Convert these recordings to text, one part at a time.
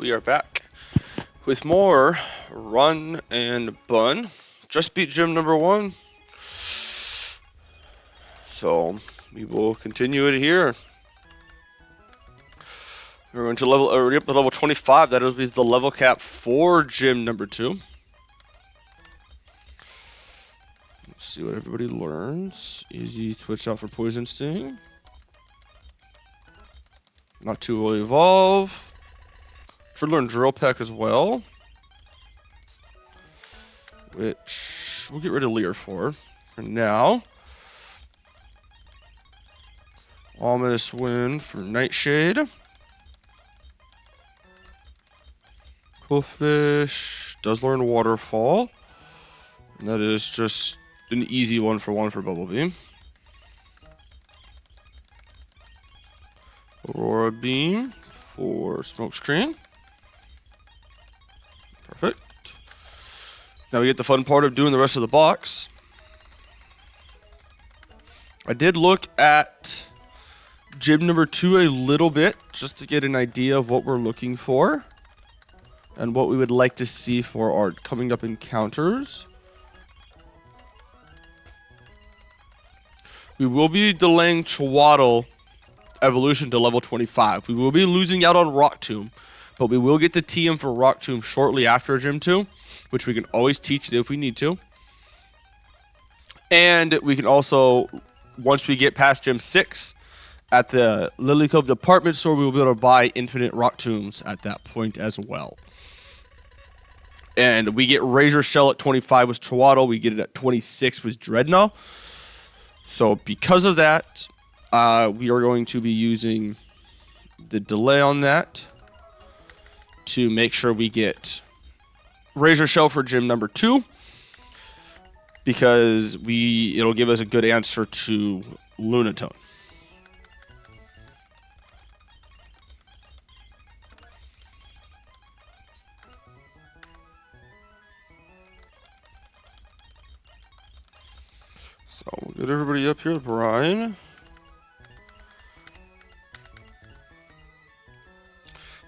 we are back with more Run and Bun. Just beat gym number 1. So we will continue it here. We're going to level 25. That will be the level cap for gym number 2. Let's see what everybody learns. Easy twitch out for poison sting. Not too will evolve. Should learn drill peck as well, which we'll get rid of Leer for now. Ominous Wind for Nightshade. Coolfish does learn Waterfall, and that is just an easy 1-for-1 for Bubblebee. Aurora Beam for Smokescreen. Perfect. Now we get the fun part of doing the rest of the box. I did look at gym number 2 a little bit just to get an idea of what we're looking for and what we would like to see for our coming up encounters. We will be delaying Chwaddle evolution to level 25. We will be losing out on Rock Tomb, but we will get the TM for Rock Tomb shortly after Gym 2, which we can always teach it if we need to. And we can also, once we get past Gym 6, at the Lily Cove department store, we will be able to buy infinite Rock Tombs at that point as well. And we get Razor Shell at 25 with Chwaddle. We get it at 26 with Dreadnought. So because of that, we are going to be using the delay on that to make sure we get Razor Shell for gym number 2, because it'll give us a good answer to Lunatone. So we'll get everybody up here, Brian.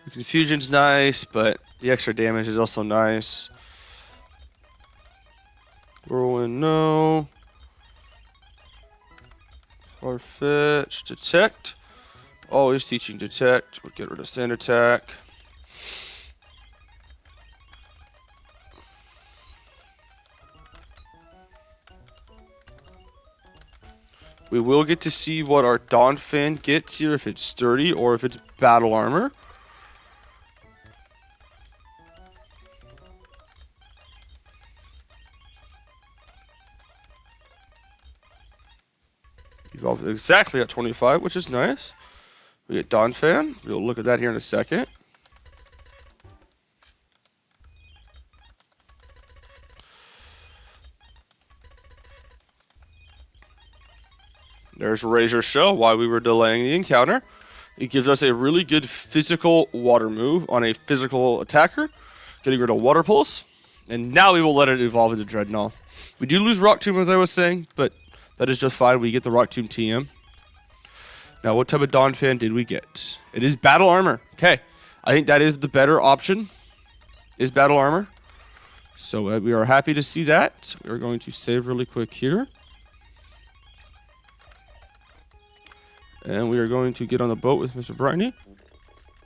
The confusion's nice, but the extra damage is also nice. Whirlwind, no. Farfetch, detect. Always teaching detect. We'll get rid of stand attack. We will get to see what our Dawn Fan gets here, if it's sturdy or if it's battle armor. Evolved exactly at 25, which is nice. We get Dawn Fan. We'll look at that here in a second. There's Razor Shell, why we were delaying the encounter. It gives us a really good physical water move on a physical attacker, getting rid of Water Pulse. And now we will let it evolve into Dreadnought. We do lose Rock Tomb, as I was saying, but that is just fine. We get the Rock Tomb TM. Now, what type of Dawn Fan did we get? It is Battle Armor. Okay. I think that is the better option, is Battle Armor. So we are happy to see that. We are going to save really quick here. And we are going to get on the boat with Mr. Briny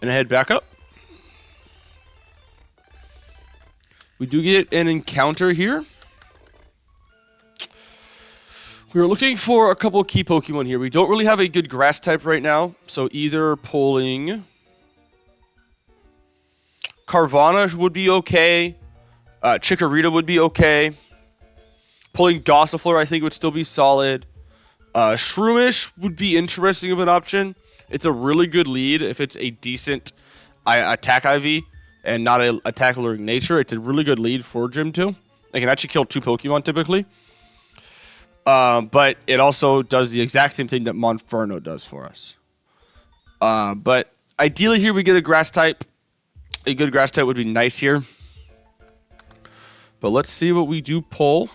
and head back up. We do get an encounter here. We are looking for a couple of key Pokemon here. We don't really have a good grass type right now, so either pulling Carvana would be okay. Chikorita would be okay. Pulling Gossifleur, I think, would still be solid. Shroomish would be interesting of an option. It's a really good lead if it's a decent attack IV and not an attack alluring nature. It's a really good lead for Gym 2. It can actually kill 2 Pokemon typically. But it also does the exact same thing that Monferno does for us. But ideally here we get a grass type. A good grass type would be nice here. But let's see what we do pull.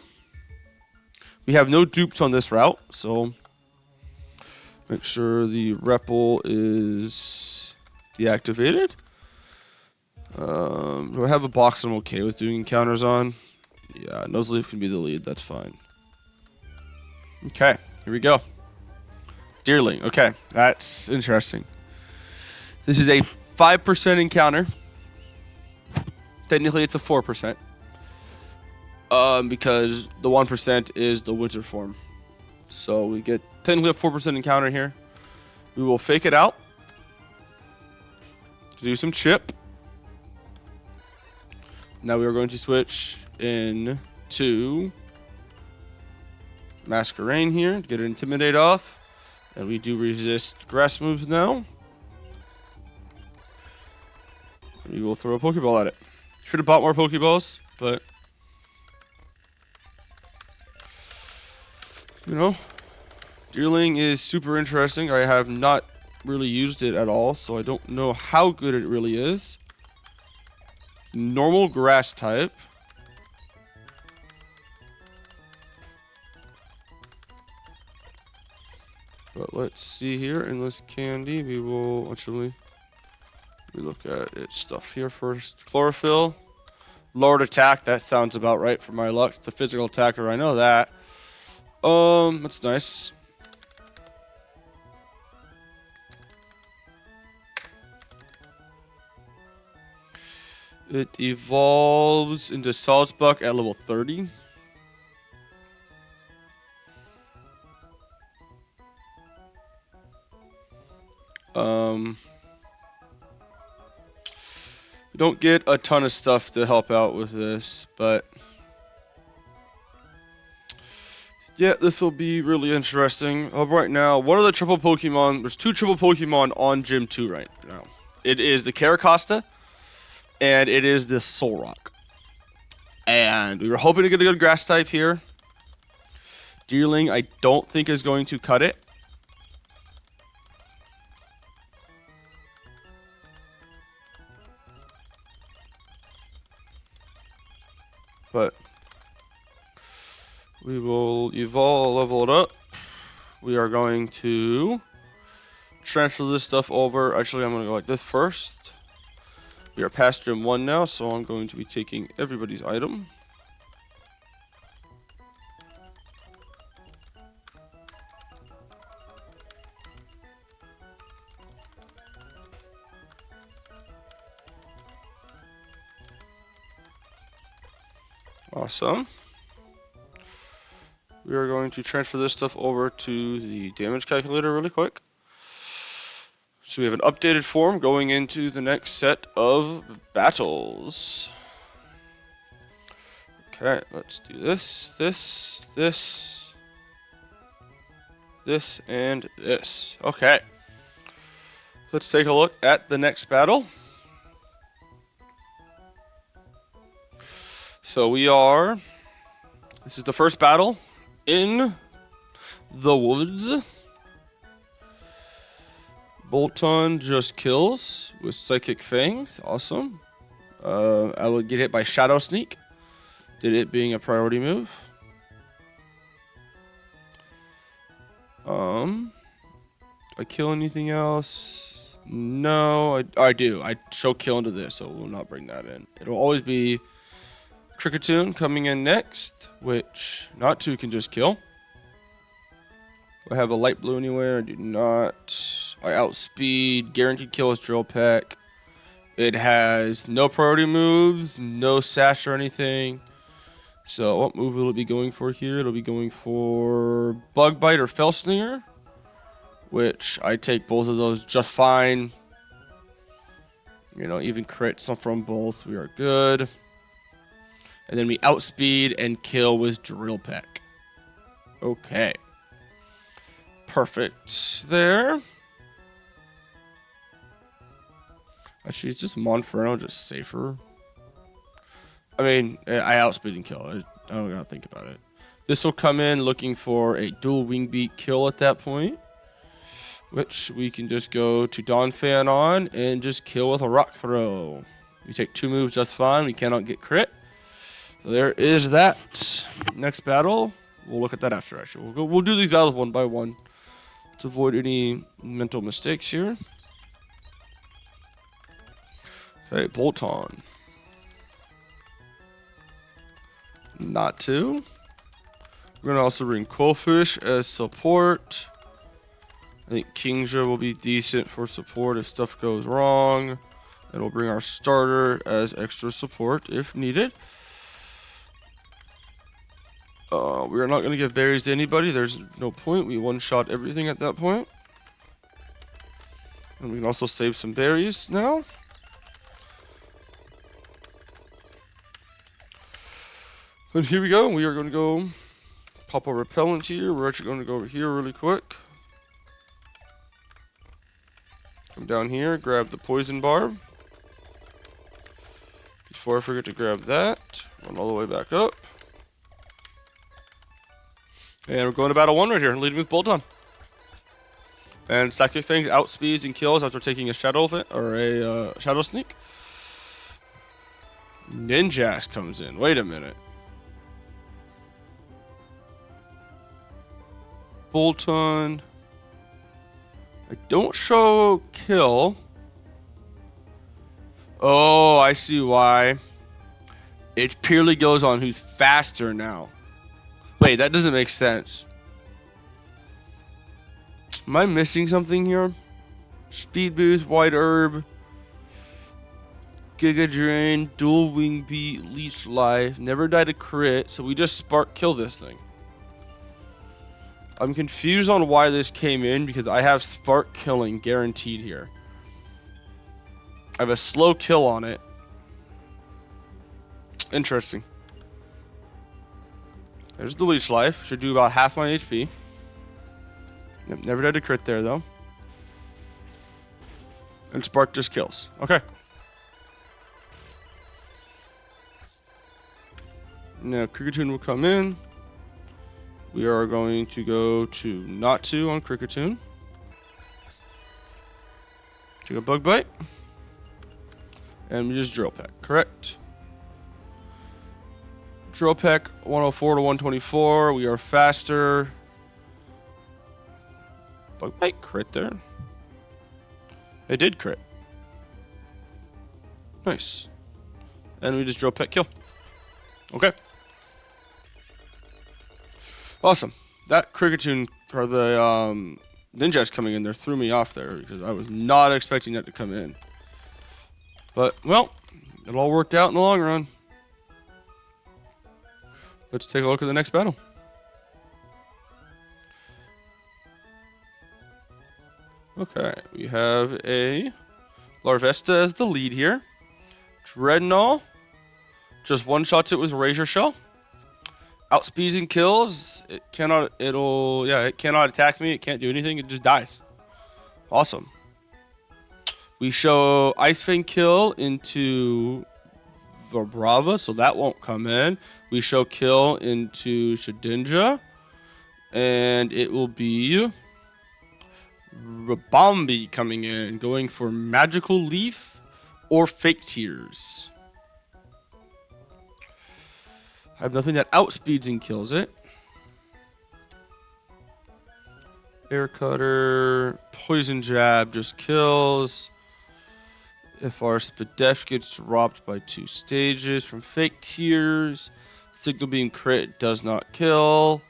We have no dupes on this route, so make sure the Repel is deactivated. Do I have a box I'm okay with doing encounters on? Yeah, Noseleaf can be the lead. That's fine. Okay, here we go. Deerling. Okay, that's interesting. This is a 5% encounter. Technically, it's a 4%. Because the 1% is the winter form. So we get technically a 4% encounter here. We will fake it out. Do some chip. Now we are going to switch into Masquerain here to get an Intimidate off. And we do resist grass moves now. We will throw a Pokeball at it. Should have bought more Pokeballs, but you know, Deerling is super interesting. I have not really used it at all, so I don't know how good it really is. Normal grass type. But let's see here. Endless Candy. We will actually look at its stuff here first. Chlorophyll. Lowered attack. That sounds about right for my luck. It's a physical attacker. I know that. That's nice. It evolves into Salzbuck at level 30. We don't get a ton of stuff to help out with this, but yeah, this will be really interesting. Right now, one of the triple Pokemon, there's 2 triple Pokemon on Gym 2 right now. It is the Caracosta, and it is the Solrock. And we were hoping to get a good grass type here. Deerling, I don't think is going to cut it. But we will level it up. We are going to transfer this stuff over. Actually, I'm going to go like this first. We are past Gym 1 now, so I'm going to be taking everybody's item. Awesome. We are going to transfer this stuff over to the damage calculator really quick. So we have an updated form going into the next set of battles. Okay, let's do this, and this. Okay. Let's take a look at the next battle. So this is the first battle in the woods. Bolton just kills with Psychic Fangs. Awesome. I will get hit by Shadow Sneak. Did it being a priority move. Do I kill anything else? No, I do. I show kill into this, so we'll not bring that in. It'll always be Kricketune coming in next, which not 2 can just kill. Do I have a light blue anywhere? I do not. I outspeed, guaranteed kill with Drill Peck. It has no priority moves, no sash or anything. So what move will it be going for here? It'll be going for Bug Bite or Fell Slinger, which I take both of those just fine. You know, even crits from both. We are good. And then we outspeed and kill with Drill Peck. Okay. Perfect there. Actually, it's just Monferno just safer. I mean, I outspeed and kill. I don't gotta think about it. This will come in looking for a dual wing beat kill at that point, which we can just go to Donphan on and just kill with a Rock Throw. We take 2 moves, that's fine. We cannot get crit. So there is that. Next battle, we'll look at that after. Actually, we'll do these battles one by one to avoid any mental mistakes here. Okay, bolt on. Not two. We're gonna also bring Quillfish as support. I think Kingja will be decent for support if stuff goes wrong. And we'll bring our starter as extra support if needed. We are not going to give berries to anybody. There's no point. We one-shot everything at that point. And we can also save some berries now. And here we go. We are going to go pop a repellent here. We're actually going to go over here really quick. Come down here, grab the poison barb. Before I forget to grab that, run all the way back up. And we're going to battle 1 right here, leading with Bolt on. And Psychic Fang outspeeds and kills after taking a Shadow or a Shadow Sneak. Ninjask comes in. Wait a minute. Bolton. I don't show kill. Oh, I see why. It purely goes on who's faster now. Wait, that doesn't make sense. Am I missing something here? Speed boost, white herb, Giga Drain, dual wing beat, leech life, never died a crit, so we just spark kill this thing. I'm confused on why this came in because I have spark killing guaranteed here. I have a slow kill on it. Interesting. There's the leech life. Should do about half my HP. Yep, never died a crit there though. And spark just kills. Okay. Now Kricketune will come in. We are going to go to not 2 on Kricketune. Take a bug bite. And we just drill peck, correct? Drill peck 104 to 124. We are faster. Bug bite crit there. It did crit. Nice. And we just drill peck kill. Okay. Awesome. That Kricketune, or the Ninja's coming in there, threw me off there because I was not expecting that to come in. But, well, it all worked out in the long run. Let's take a look at the next battle. Okay, we have a Larvesta as the lead here. Dreadnought just one-shots it with Razor Shell. Outspeeds and kills. It cannot attack me. It can't do anything. It just dies. Awesome. We show Ice Fang kill into Vibrava, so that won't come in. We show kill into Shedinja, and it will be Rabombi coming in, going for Magical Leaf or Fake Tears. I have nothing that outspeeds and kills it. Air Cutter, Poison Jab just kills. If our Spadef gets dropped by 2 stages from Fake Tears, Signal Beam crit does not kill.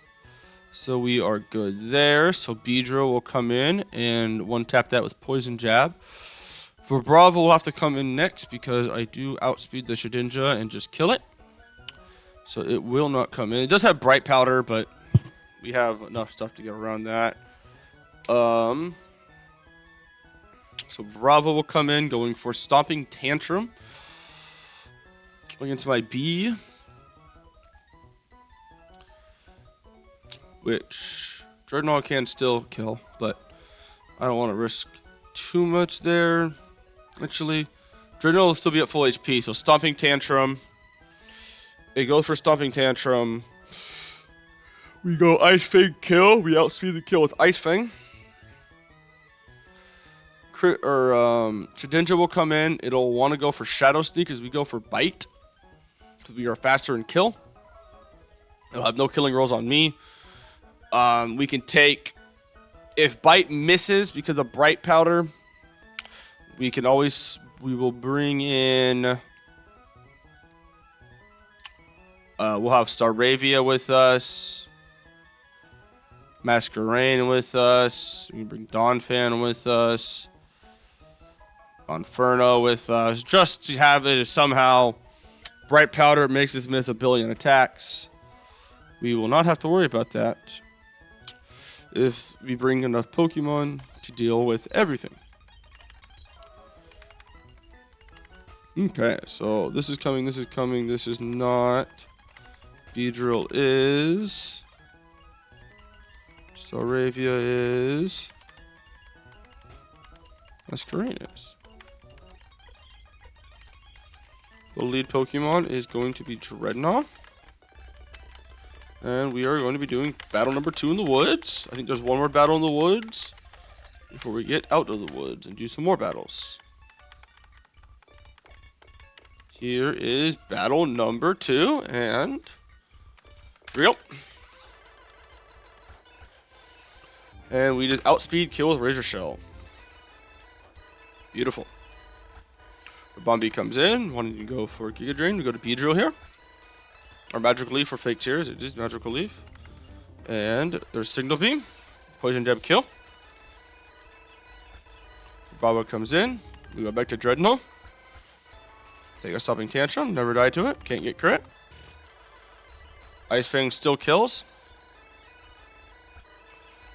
So we are good there. So Beedrill will come in and one-tap that with Poison Jab. For Bravo, will have to come in next because I do outspeed the Shedinja and just kill it. So it will not come in. It does have Bright Powder, but we have enough stuff to get around that. So Bravo will come in, going for Stomping Tantrum against my B, which Dreadnought can still kill, but I don't want to risk too much there. Actually, Dreadnought will still be at full HP, so Stomping Tantrum. It goes for Stomping Tantrum. We go Ice Fang kill. We outspeed the kill with Ice Fang. Shedinja will come in. It'll want to go for Shadow Sneak as we go for Bite, because we are faster in kill. It'll have no killing rolls on me. We can take, if Bite misses because of Bright Powder, we can always we will bring in. We'll have Staravia with us. Masquerain with us. We can bring Donphan with us. Inferno with us. Just to have it somehow. Bright Powder makes this myth a billion attacks. We will not have to worry about that if we bring enough Pokemon to deal with everything. Okay, so this is coming, this is coming, this is not. Beedrill is. Staravia is. Masquerain is. The lead Pokemon is going to be Dreadnought. And we are going to be doing battle number 2 in the woods. I think there's one more battle in the woods before we get out of the woods and do some more battles. Here is battle number 2, and here we go. And we just outspeed kill with Razor Shell. Beautiful. Bombi comes in, wanting to go for Giga Drain. We go to Beedrill here. Or Magical Leaf for fake tears. It is Magical Leaf. And there's Signal Beam. Poison Jab kill. Baba comes in. We go back to Dreadnought. Take a Stopping Tantrum. Never die to it. Can't get crit. Ice Fang still kills.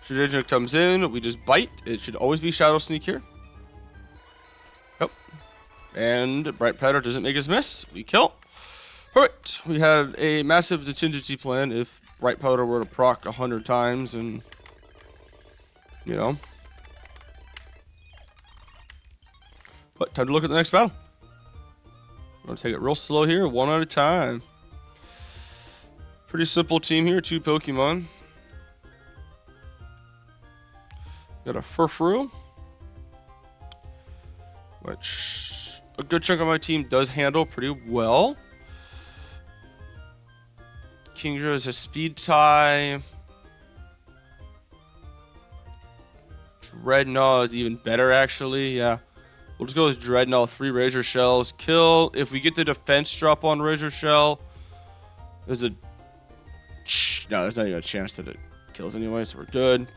Shedinja comes in. We just bite. It should always be Shadow Sneak here. Yep. And Bright Powder doesn't make us miss. We kill. Perfect. We had a massive contingency plan if Bright Powder were to proc 100 times and, you know. But time to look at the next battle. I'm going to take it real slow here, one at a time. Pretty simple team here, 2 Pokemon. Got a Furfrou, which a good chunk of my team does handle pretty well. Kingdra is a speed tie. Dreadnought is even better, actually. Yeah. We'll just go with Dreadnought. 3 Razor Shells. Kill. If we get the defense drop on Razor Shell, there's a... No, there's not even a chance that it kills anyway, so we're good.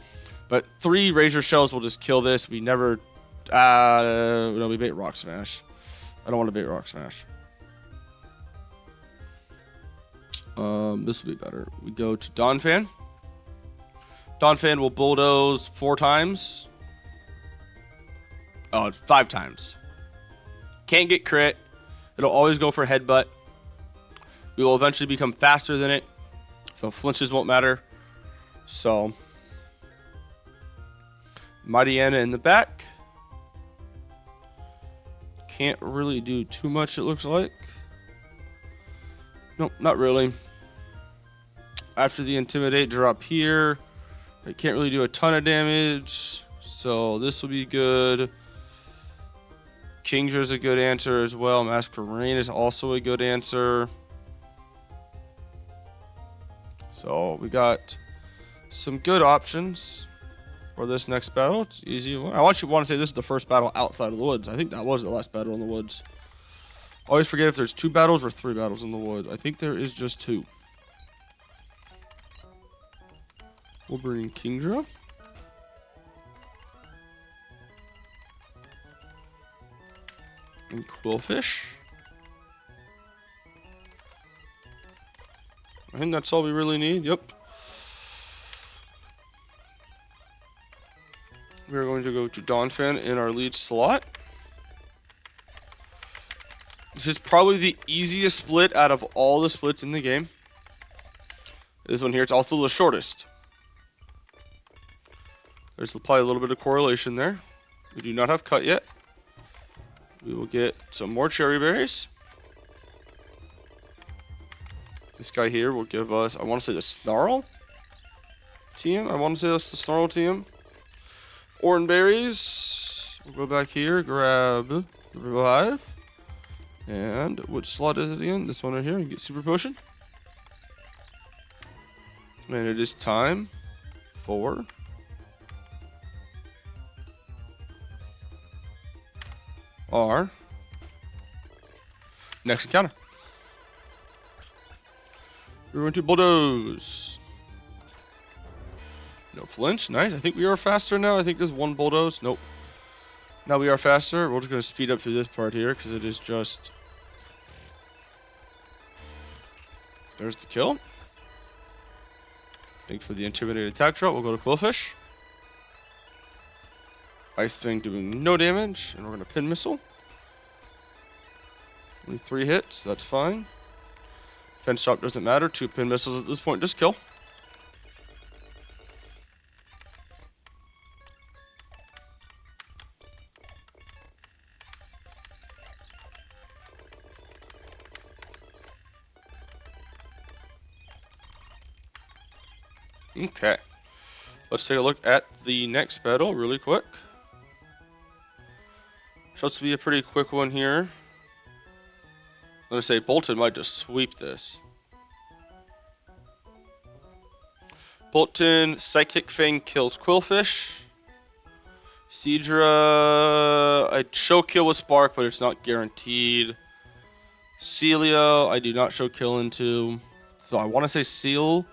But 3 Razor Shells will just kill this. We never... no, we bait Rock Smash. I don't want to bait Rock Smash. This will be better. We go to Donphan. Donphan will bulldoze 4 times. Oh, 5 times. Can't get crit. It'll always go for headbutt. We will eventually become faster than it, so flinches won't matter. So, Mightyena in the back. Can't really do too much, it looks like. Nope, not really. After the Intimidate drop here, it can't really do a ton of damage, so this will be good. Kingdra is a good answer as well. Masquerain is also a good answer. So we got some good options for this next battle. It's easy. I want to say this is the first battle outside of the woods. I think that was the last battle in the woods. Always forget if there's 2 battles or 3 battles in the woods. I think there is just 2. We'll bring Kingdra. And Quillfish. I think that's all we really need. Yep. We're going to go to Donphan in our lead slot. This is probably the easiest split out of all the splits in the game. This one here, it's also the shortest. There's probably a little bit of correlation there. We do not have cut yet. We will get some more cherry berries. This guy here will give us, I want to say the Snarl TM. I want to say that's the Snarl TM. Oran berries. We'll go back here, grab the Revive. And which slot is it again? This one right here. You get Super Potion. And it is time for our Next encounter. We're going to bulldoze. No flinch. Nice. I think we are faster now. I think there's one bulldoze. Nope. Now we are faster. We're just going to speed up through this part here because it is just... There's the kill. Thanks for the intimidated attack drop. We'll go to Quillfish. Ice thing doing no damage. And we're going to pin missile. Only 3 hits. That's fine. Fence shot doesn't matter. 2 pin missiles at this point. Just kill. Okay. Let's take a look at the next battle really quick. Supposed to be a pretty quick one here. I'm going to say Bolton might just sweep this. Bolton, Psychic Fang kills Quillfish. Seadra, I show kill with Spark, but it's not guaranteed. Celio, I do not show kill into. So I want to say Seal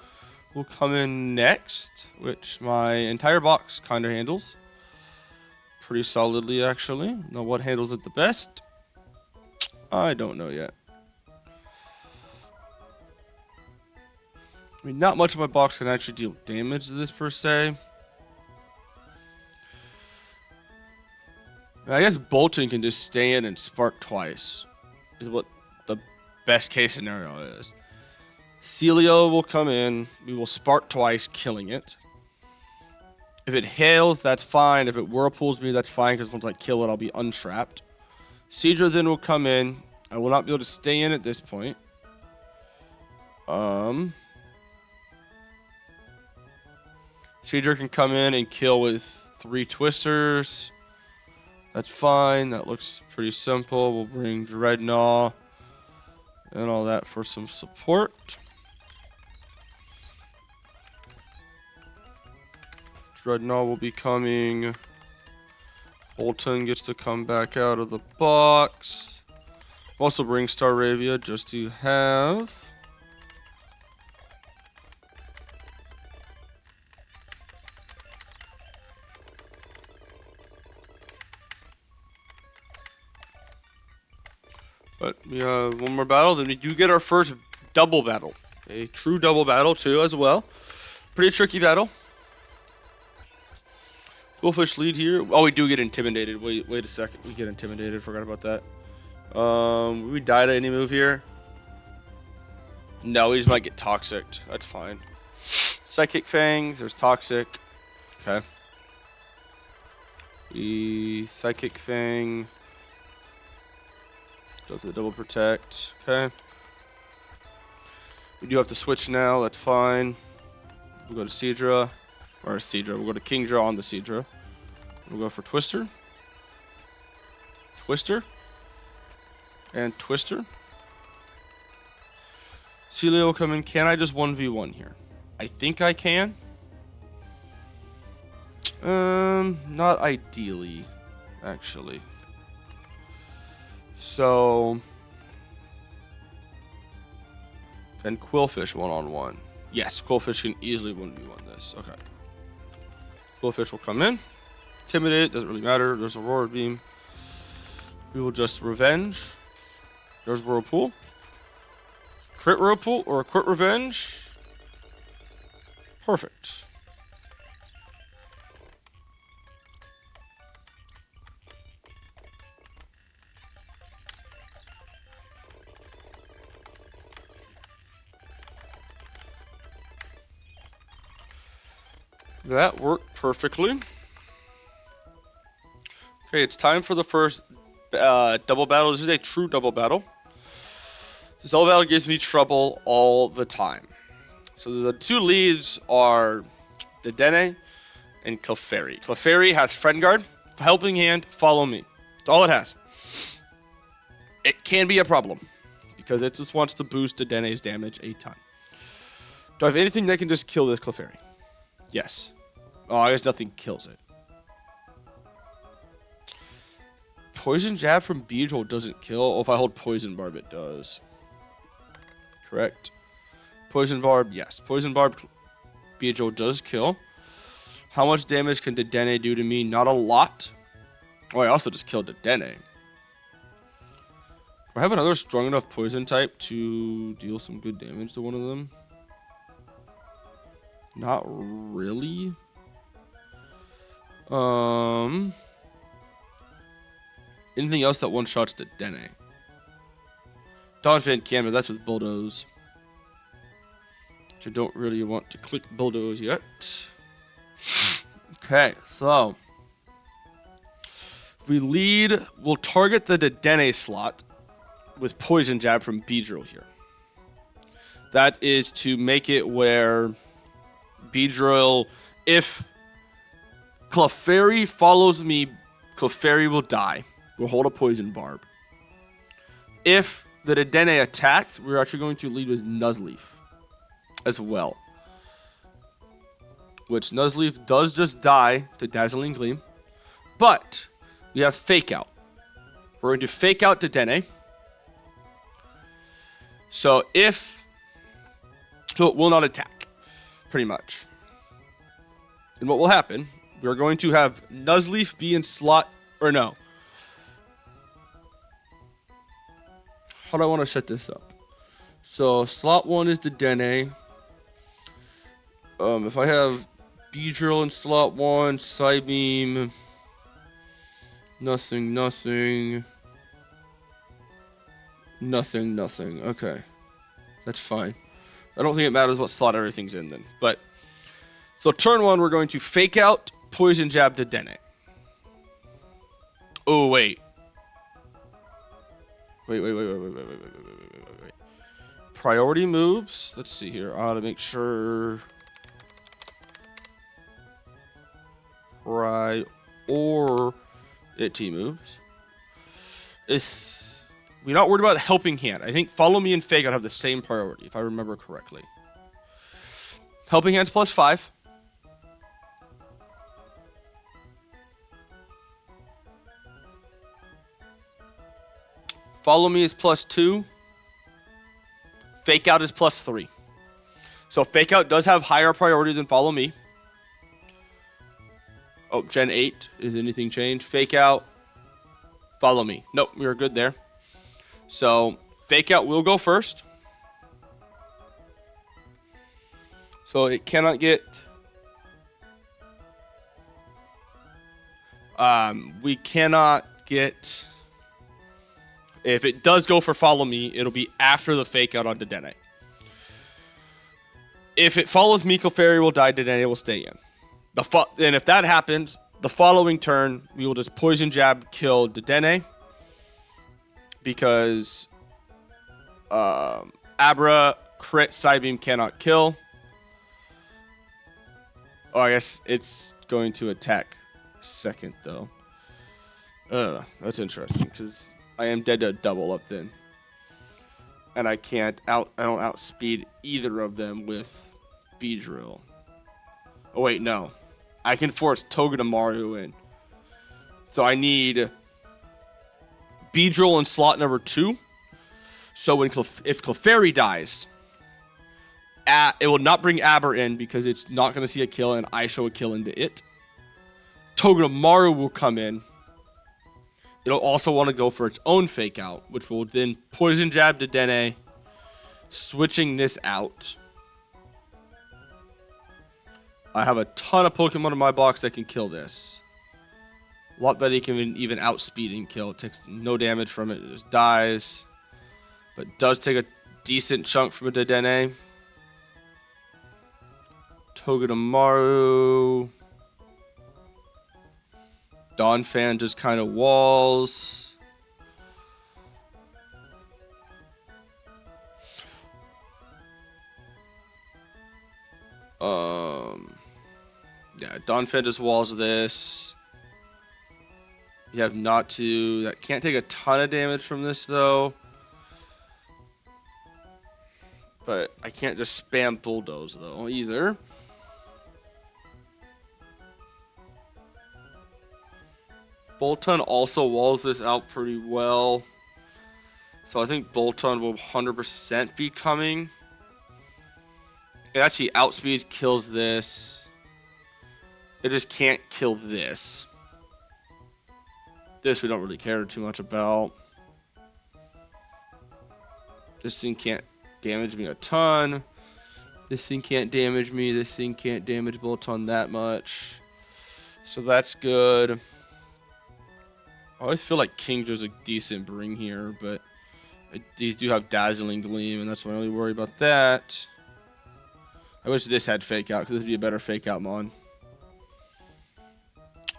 will come in next, which my entire box kind of handles. Pretty solidly, actually. Now, what handles it the best? I don't know yet. I mean, not much of my box can actually deal damage to this, per se. I guess Bolton can just stay in and spark twice. Is what the best case scenario is. Celio will come in. We will spark twice, killing it. If it hails, that's fine. If it whirlpools me, that's fine, because once I kill it, I'll be untrapped. Seadra then will come in. I will not be able to stay in at this point. Seadra can come in and kill with 3 twisters. That's fine. That looks pretty simple. We'll bring Dreadnought and all that for some support. Dreadnought will be coming. Bolton gets to come back out of the box. Also bring Staravia just to have. But we have one more battle. Then we do get our first double battle. A true double battle too as well. Pretty tricky battle. Quillfish lead here. Oh, we do get intimidated. Wait a second. We get intimidated. Forgot about that. We die to any move here? No, we just might get toxic. That's fine. Psychic Fangs. There's toxic. Okay. We Psychic Fang. Go for the double protect. Okay. We do have to switch now. That's fine. We'll go to Seadra. Or Seadra. We'll go to Kingdra on the Seadra. We'll go for Twister. Twister. And Twister. Celio will come in. Can I just 1v1 here? I think I can. Not ideally, actually. So, can Quillfish 1-on-1? Yes, Quillfish can easily 1v1 this. Okay. Quillfish will come in. Intimidate, doesn't really matter. There's a Aurora Beam. We will just Revenge. There's Whirlpool. Crit Whirlpool or a Crit Revenge. Perfect. That worked perfectly. Okay, it's time for the first double battle. This is a true double battle. This double battle gives me trouble all the time. So the 2 leads are Dedenne and Clefairy. Clefairy has Friend Guard, Helping Hand, Follow Me. That's all it has. It can be a problem because it just wants to boost Dedenne's damage a ton. Do I have anything that can just kill this Clefairy? Yes. Oh, I guess nothing kills it. Poison Jab from Beedrill doesn't kill. Oh, if I hold Poison Barb, it does. Correct. Poison Barb, yes. Poison Barb, Beedrill does kill. How much damage can Dedenne do to me? Not a lot. Oh, I also just killed Dedenne. Do I have another strong enough poison type to deal some good damage to one of them? Not really. Anything else that one-shots Dedenne? Donphan can, but that's with Bulldoze. Which I don't really want to click Bulldoze yet. Okay, so we lead. We'll target the Dedenne slot with Poison Jab from Beedrill here. That is to make it where Beedrill, if Clefairy follows me, Clefairy will die. We'll hold a Poison Barb. If the Dedenne attacks, we're actually going to lead with Nuzleaf as well. Which Nuzleaf does just die to Dazzling Gleam. But we have Fake Out. We're going to Fake Out Dedenne. So it will not attack, pretty much. And what will happen, we're going to have Nuzleaf be in slot, or no. How do I want to set this up? So slot 1 is Dedenne. If I have Beedrill in slot 1, Psybeam, nothing. Okay. That's fine. I don't think it matters what slot everything's in then. But, so turn 1, we're going to Fake Out, Poison Jab Dedenne. Oh, wait. Wait. Priority moves. Let's see here. I ought to make sure. Priority moves. We're not worried about Helping Hand. I think Follow Me and Fake Out have the same priority, if I remember correctly. Helping Hand's +5. Follow Me is +2. Fake Out is +3. So Fake Out does have higher priority than Follow Me. Oh, Gen 8. Is anything changed? Fake Out. Follow Me. Nope, we were good there. So Fake Out will go first. So it cannot get... we cannot get... If it does go for Follow Me, it'll be after the Fake Out on Dedenne. If it follows me, Clefairy will die, Dedenne will stay in. And if that happens, the following turn, we will just Poison Jab kill Dedenne. Because Abra, Crit, Psybeam cannot kill. Oh, I guess it's going to attack second, though. That's interesting, because... I am dead to double up then. And I don't outspeed either of them with Beedrill. Oh wait, no. I can force Togedemaru in. So I need Beedrill in slot number 2. So if Clefairy dies, it will not bring Aber in because it's not going to see a kill and I show a kill into it. Togedemaru will come in. It'll also want to go for its own Fake Out, which will then Poison Jab Dedenne, switching this out. I have a ton of Pokemon in my box that can kill this. A lot that he can even outspeed and kill. It takes no damage from it. It just dies. But does take a decent chunk from a Dedenne. Togedemaru. Donphan just kind of walls. Yeah, Donphan just walls this. You have not to... That can't take a ton of damage from this, though. But I can't just spam Bulldoze, though, either. Bolton also walls this out pretty well. So I think Bolton will 100% be coming. It actually outspeeds, kills this. It just can't kill this. This we don't really care too much about. This thing can't damage me a ton. This thing can't damage me. This thing can't damage Bolton that much. So that's good. I always feel like Kingdra's a decent bring here, but these do have Dazzling Gleam, and that's why I only worry about that. I wish this had Fake Out, because this would be a better Fake Out mod.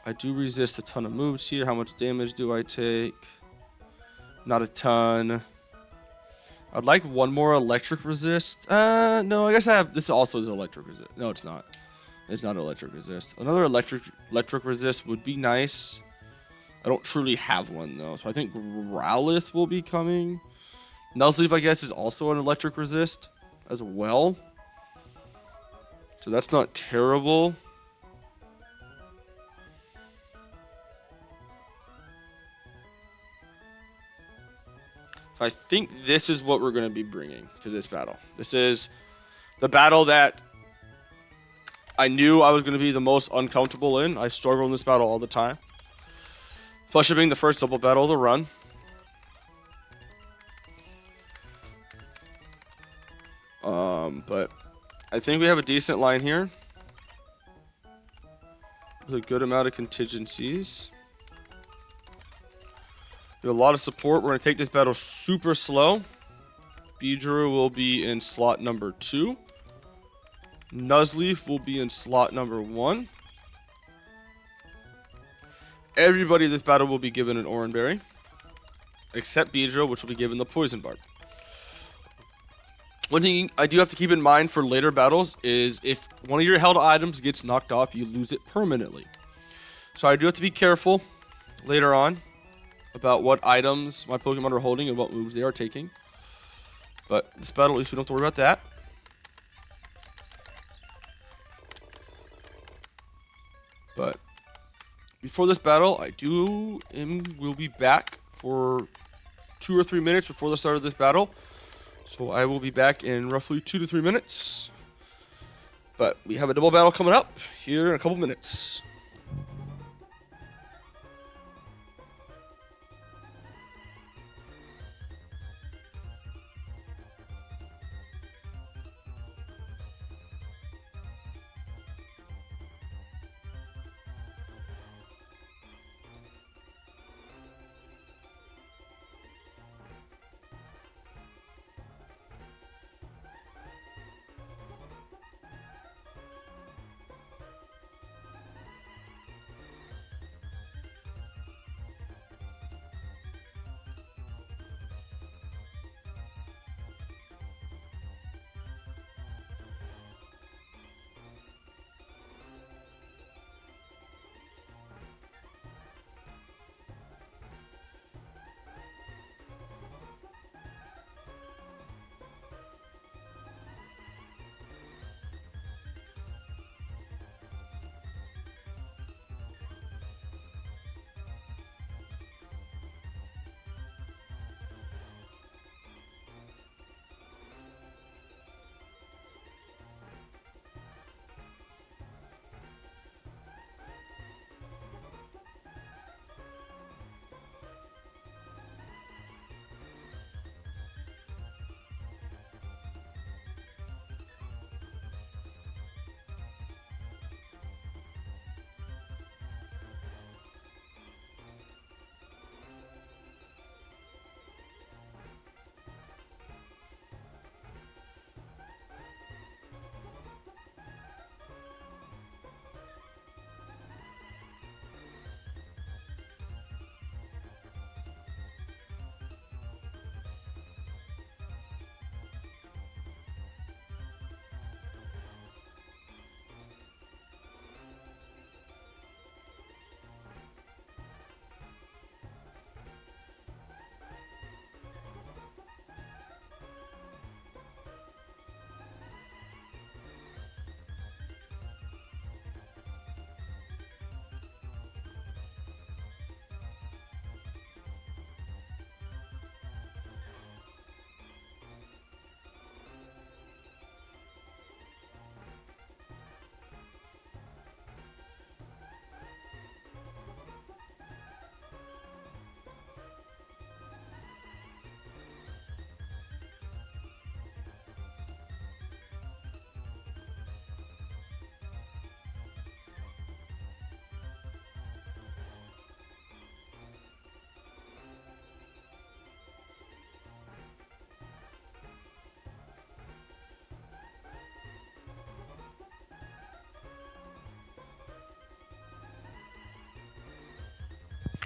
I do resist a ton of moves here. How much damage do I take? Not a ton. I'd like one more electric resist. No, I guess I have. This also is electric resist. No, it's not. It's not electric resist. Another electric resist would be nice. I don't truly have one though, so I think Growlithe will be coming. Nuzleaf, I guess, is also an electric resist as well. So that's not terrible. So I think this is what we're going to be bringing to this battle. This is the battle that I knew I was going to be the most uncomfortable in. I struggle in this battle all the time. Plus, it being the first double battle of the run. But I think we have a decent line here. With a good amount of contingencies. We have a lot of support. We're going to take this battle super slow. Beedrill will be in slot number 2. Nuzleaf will be in slot number 1. Everybody in this battle will be given an Oran Berry. Except Beedrill, which will be given the Poison Bark. One thing I do have to keep in mind for later battles is if one of your held items gets knocked off, you lose it permanently. So I do have to be careful later on about what items my Pokemon are holding and what moves they are taking. But this battle, at least we don't have to worry about that. But before this battle, will be back for 2 or 3 minutes before the start of this battle. So I will be back in roughly 2 to 3 minutes. But we have a double battle coming up here in a couple minutes.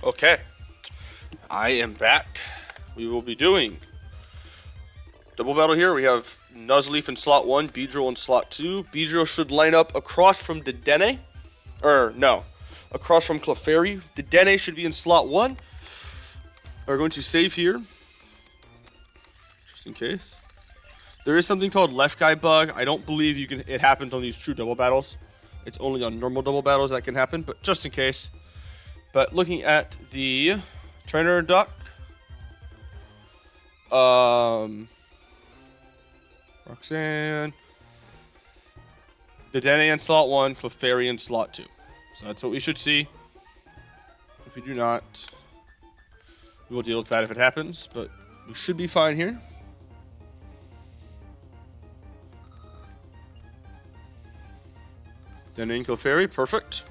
Okay. I am back. We will be doing double battle here. We have Nuzleaf in slot 1, Beedrill in slot 2. Beedrill should line up across from Dedenne. Across from Clefairy. Dedenne should be in slot 1. We're going to save here. Just in case. There is something called left guy bug. I don't believe it happens on these true double battles. It's only on normal double battles that can happen, but just in case. But looking at the trainer duck. Roxanne. Dedenne in slot 1, Clefairy in slot 2. So that's what we should see. If we do not, we will deal with that if it happens, but we should be fine here. Dedenne and Clefairy, perfect.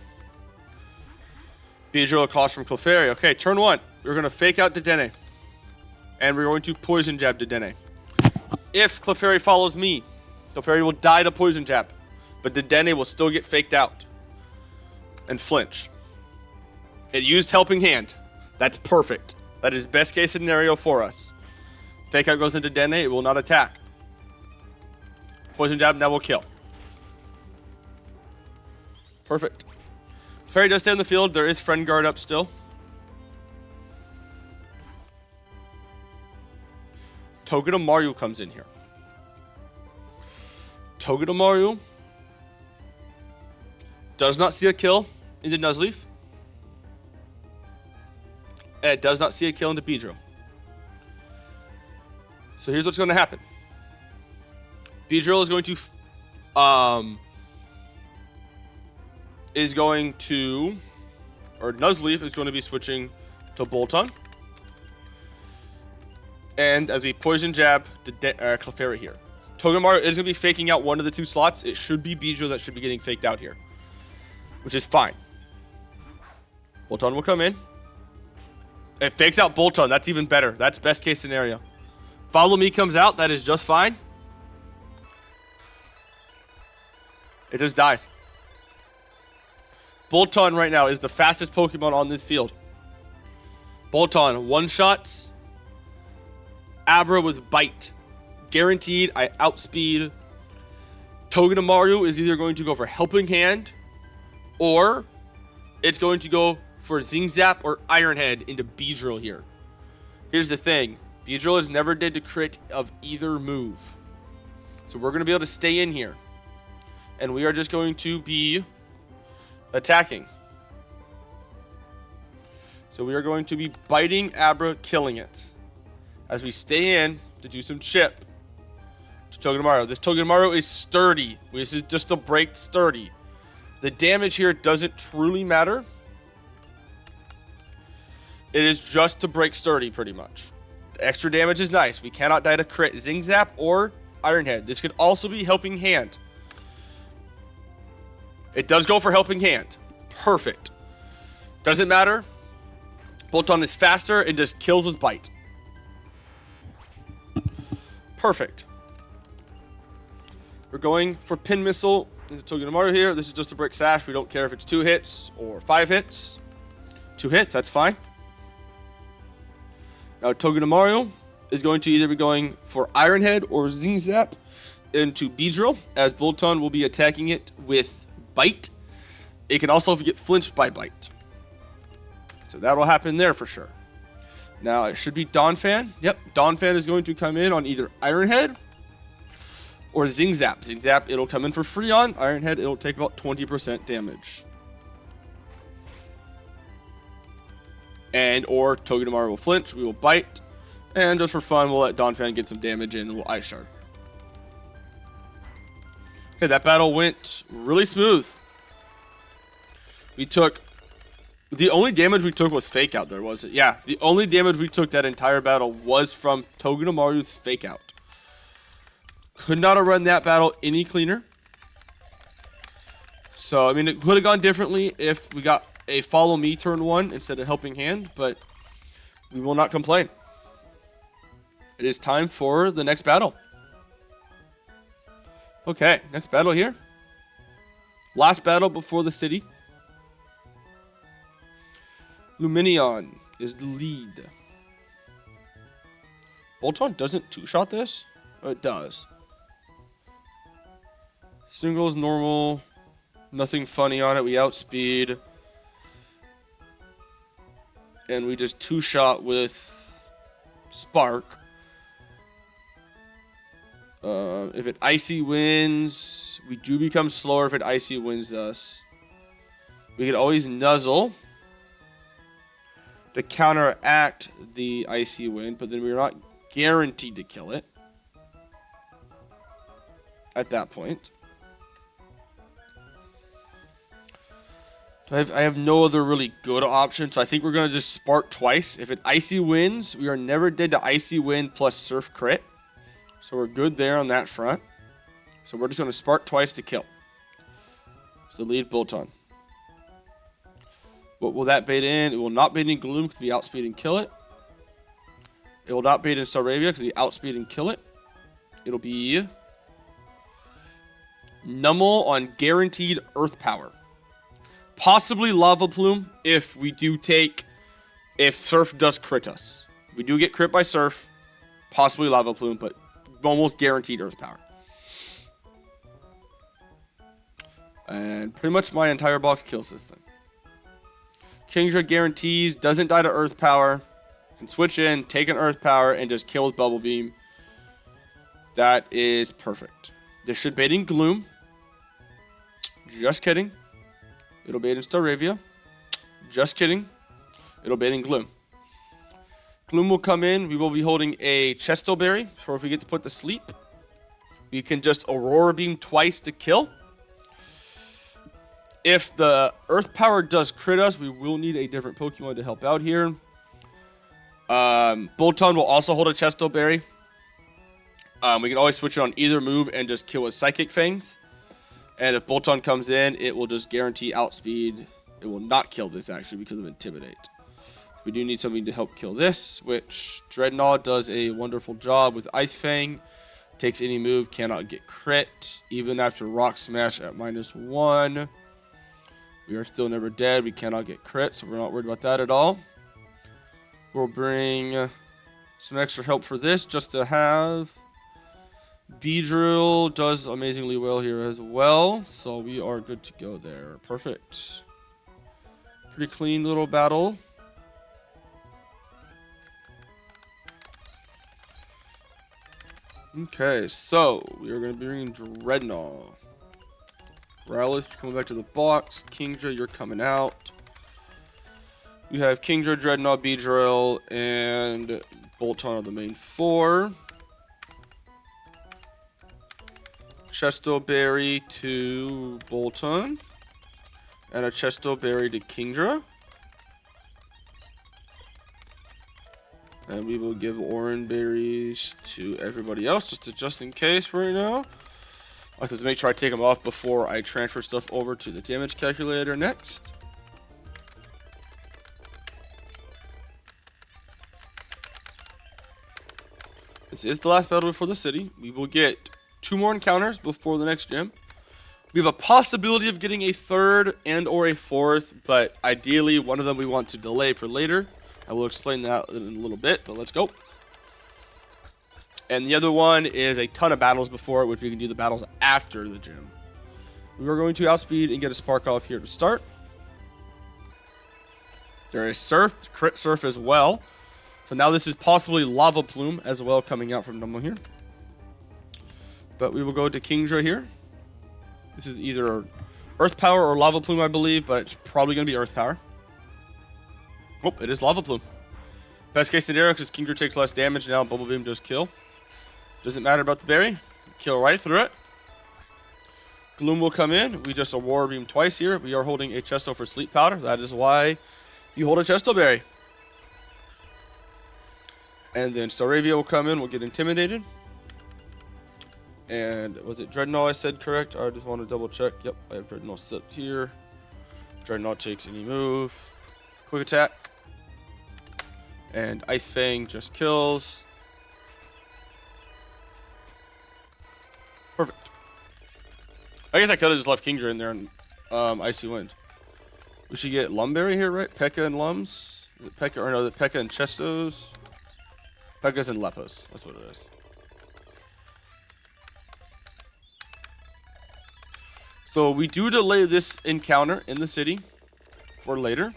Beedrill across from Clefairy. Okay, turn 1. We're going to fake out Dedenne. And we're going to poison jab Dedenne. If Clefairy follows me, Clefairy will die to poison jab. But Dedenne will still get faked out. And flinch. It used helping hand. That's perfect. That is best case scenario for us. Fake out goes into Dedenne, it will not attack. Poison jab, that will kill. Perfect. Fairy does stay in the field. There is friend guard up still. Togedemaru comes in here. Togedemaru does not see a kill into Nuzleaf. And it does not see a kill into Beedrill. So here's what's going to happen. Beedrill is going to Nuzleaf is going to be switching to Bolton. And as we poison jab Clefairy here. Togedemaru is going to be faking out one of the 2 slots. It should be Beedrill that should be getting faked out here. Which is fine. Bolton will come in. It fakes out Bolton. That's even better. That's best case scenario. Follow Me comes out. That is just fine. It just dies. Bolton right now is the fastest Pokemon on this field. Bolton one-shots Abra with Bite. Guaranteed, I outspeed. Togedemaru is either going to go for Helping Hand, or it's going to go for Zing Zap or Iron Head into Beedrill here. Here's the thing. Beedrill is never dead to crit of either move. So we're going to be able to stay in here. And we are just going to be attacking. So we are going to be biting Abra, killing it. As we stay in to do some chip to Togedemaru. This Togedemaru is sturdy. This is just a break sturdy. The damage here doesn't truly matter. It is just to break sturdy, pretty much. The extra damage is nice. We cannot die to crit Zing Zap or Iron Head. This could also be Helping Hand. It does go for Helping Hand. Perfect. Doesn't matter. Bolton is faster and just kills with Bite. Perfect. We're going for Pin Missile into Togedemaru here. This is just to break Sash. We don't care if it's 2 hits or 5 hits. 2 hits, that's fine. Now Togedemaru is going to either be going for Iron Head or Zing Zap into Beedrill, as Bolton will be attacking it with Bite. It can also get flinched by Bite. So that'll happen there for sure. Now it should be Donphan. Yep, Donphan is going to come in on either Iron Head or Zing Zap. Zing Zap, it'll come in for free on. Iron Head, it'll take about 20% damage. And or Togedemaru will flinch, we will Bite. And just for fun, we'll let Donphan get some damage in and we'll Ice Shard. Okay, that battle went really smooth. The only damage we took was Fake Out there, was it? Yeah, the only damage we took that entire battle was from Togedemaru's Fake Out. Could not have run that battle any cleaner. So, I mean, it could have gone differently if we got a Follow Me turn 1 instead of Helping Hand, but we will not complain. It is time for the next battle. Okay, next battle here. Last battle before the city. Luminion is the lead. Bolton doesn't two-shot this? Oh, it does. Single is normal. Nothing funny on it. We outspeed. And we just two-shot with Spark. If it Icy wins, we do become slower if it Icy wins us. We could always Nuzzle to counteract the Icy wind, but then we're not guaranteed to kill it at that point. I have no other really good option, so I think we're going to just Spark twice. If it Icy wins, we are never dead to Icy wind plus Surf crit. So we're good there on that front. So we're just going to Spark twice to kill. So lead Bolton. What will that bait in? It will not bait in Gloom because we outspeed and kill it. It will not bait in Staravia because we outspeed and kill it. It'll be Nummel on guaranteed Earth Power. Possibly Lava Plume if we do take... If Surf does crit us. If we do get crit by Surf, possibly Lava Plume, but almost guaranteed Earth Power. And pretty much my entire box kills this thing. Kingdra guarantees, doesn't die to Earth Power. Can switch in, take an Earth Power, and just kill with Bubble Beam. That is perfect. This should bait in Gloom. Just kidding. It'll bait in Staravia. Just kidding. It'll bait in Gloom. Gloom will come in. We will be holding a Chesto Berry for if we get to put to sleep. We can just Aurora Beam twice to kill. If the Earth Power does crit us, we will need a different Pokemon to help out here. Bolton will also hold a Chesto Berry. We can always switch it on either move and just kill with Psychic Fangs. And if Bolton comes in, it will just guarantee outspeed. It will not kill this, actually, because of Intimidate. We do need something to help kill this, which Dreadnought does a wonderful job with Ice Fang. Takes any move, cannot get crit. Even after Rock Smash at -1. We are still never dead. We cannot get crit, so we're not worried about that at all. We'll bring some extra help for this just to have. Beedrill does amazingly well here as well, so we are good to go there. Perfect. Pretty clean little battle. Okay, so we are going to be bringing Dreadnought. Rowless coming back to the box. Kingdra, you're coming out. We have Kingdra, Dreadnought, Beedrill, and Bolton are the main four. Chesto Berry to Bolton. And a Chesto Berry to Kingdra. And we will give Oran Berries to everybody else, just in case right now. I have to make sure I take them off before I transfer stuff over to the damage calculator next. This is the last battle before the city. We will get 2 more encounters before the next gym. We have a possibility of getting a 3rd and or a 4th, but ideally one of them we want to delay for later. I will explain that in a little bit, but let's go. And the other one is a ton of battles before it, which we can do the battles after the gym. We are going to outspeed and get a Spark off here to start. There is Surf, crit Surf as well. So now this is possibly Lava Plume as well coming out from Nummo here. But we will go to Kingdra here. This is either Earth Power or Lava Plume, I believe, but it's probably going to be Earth Power. Oh, it is Lava Plume. Best case scenario, because Kingdra takes less damage now, Bubble Beam does kill. Doesn't matter about the berry. Kill right through it. Gloom will come in. We just Aurora Beam twice here. We are holding a Chesto for Sleep Powder. That is why you hold a Chesto Berry. And then Staravia will come in. We'll get Intimidated. And was it Dreadnought I said correct? I just want to double check. Yep, I have Dreadnought set here. Dreadnought takes any move. Quick attack. And Ice Fang just kills. Perfect. I guess I could have just left Kingdra in there and Icy Wind. We should get Lumberry here, right? Pekka and Lums? Is it Pekka, or no, is it Pekka and Chestos? Pekkas and Lepos. That's what it is. So we do delay this encounter in the city for later.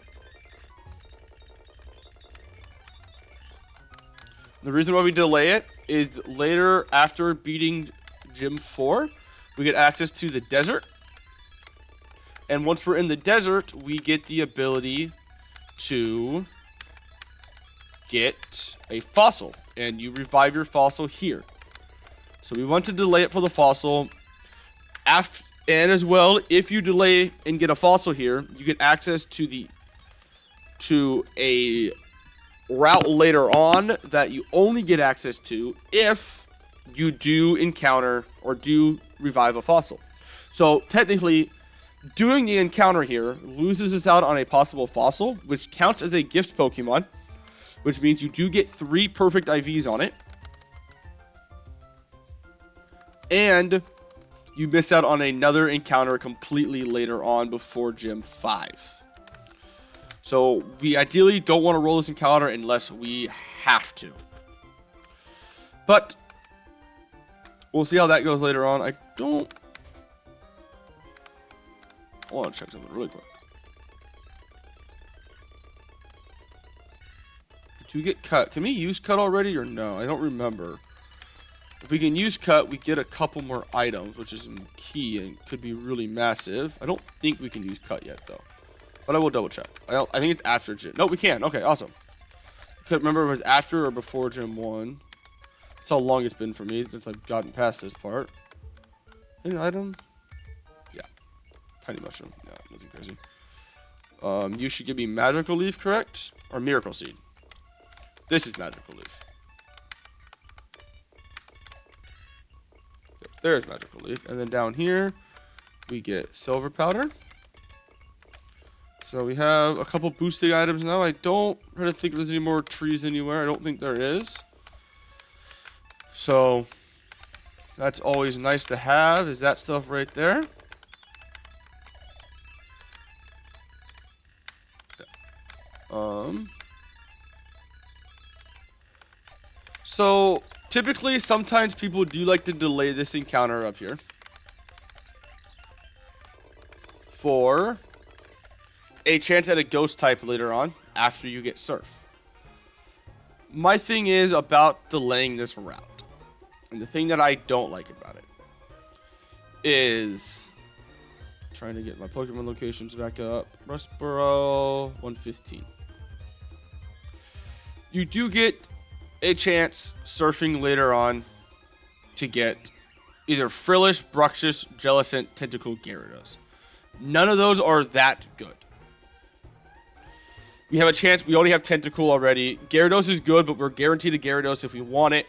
The reason why we delay it is later, after beating Gym 4, we get access to the desert. And once we're in the desert, we get the ability to get a fossil. And you revive your fossil here. So we want to delay it for the fossil. And as well, if you delay and get a fossil here, you get access to a route later on that you only get access to if you do encounter or do revive a fossil. So technically, doing the encounter here loses us out on a possible fossil, which counts as a gift Pokemon, which means you do get 3 perfect IVs on it. And you miss out on another encounter completely later on before Gym 5. So we ideally don't want to roll this encounter unless we have to. But we'll see how that goes later on. I want to check something really quick. Do we get cut? Can we use cut already or no? I don't remember. If we can use cut, we get a couple more items, which is key and could be really massive. I don't think we can use cut yet, though. But I will double check. I think it's after gym. No, we can. Okay, awesome. I couldn't remember if it was after or before Gym 1. That's how long it's been for me since I've gotten past this part. Any item? Yeah. Tiny mushroom. Yeah, nothing crazy. You should give me magical leaf, correct? Or miracle seed. This is magical leaf. There's magical leaf. And then down here, we get silver powder. So we have a couple boosting items now. I don't try to think if there's any more trees anywhere. I don't think there is. So that's always nice to have, is that stuff right there. So typically, sometimes people do like to delay this encounter up here for a chance at a ghost type later on after you get surf. My thing is about delaying this route, and the thing that I don't like about it is trying to get my Pokemon locations back up. Rustboro 115. You do get a chance surfing later on to get either Frillish, Bruxish, Jellicent, Tentacool, Gyarados. None of those are that good. We have a chance. We already have Tentacool already. Gyarados is good, but we're guaranteed a Gyarados if we want it.